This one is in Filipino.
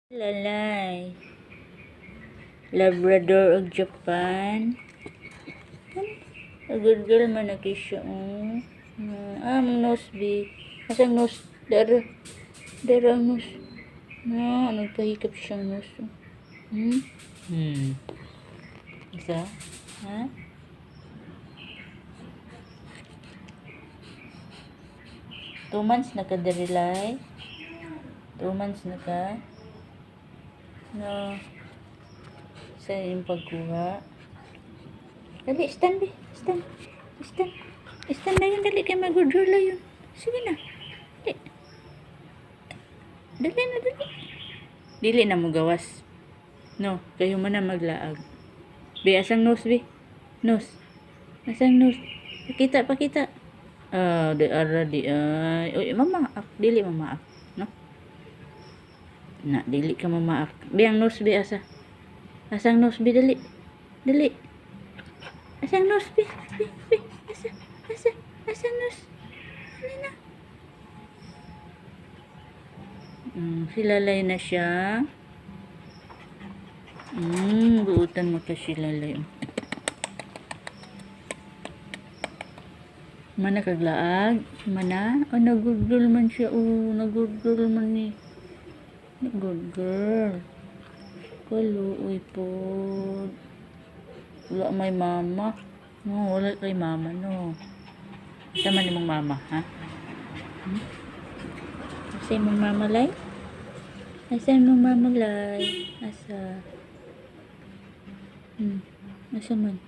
Lalay. Labrador og Japan. Good girl man na siya. Ang nose be. Asang nose? Dara. Dara ang nose. Nagpahikap siyang nose. Isa? Ha? Two months na ka darilay. 2 months na ka. No. Sa yung pagkuha. Dali, stand be. Stand. Stand. Stand na yun. Dali kayo mag-withdraw yun. Sige na. Dali. Dali na, dali. Dili na mo gawas. No, kayo man na maglaag. Be, asang nose, be. Nose. Asang nose. Pakita, pakita. Di ara di ay. Uy, mamaak. Dili mamaak. No? Na, dili ka mamaak. Be, ang nose, be, asa. Asang nose, be, dali. Dali. Asang nose, be. Be, be. Asang nose. Dali na. Silalay na siya. Buutan mo ka silalay. Mana kaglaag? Mana? Nagugol man siya. Nagugol man ni. Nagugol. Kaluoy po. Wala may mama. No, wala kay mama, no. Asa man imong mama, ha? Asa imong mama, lay? Asa imong mama, lay? Asa? Asa man?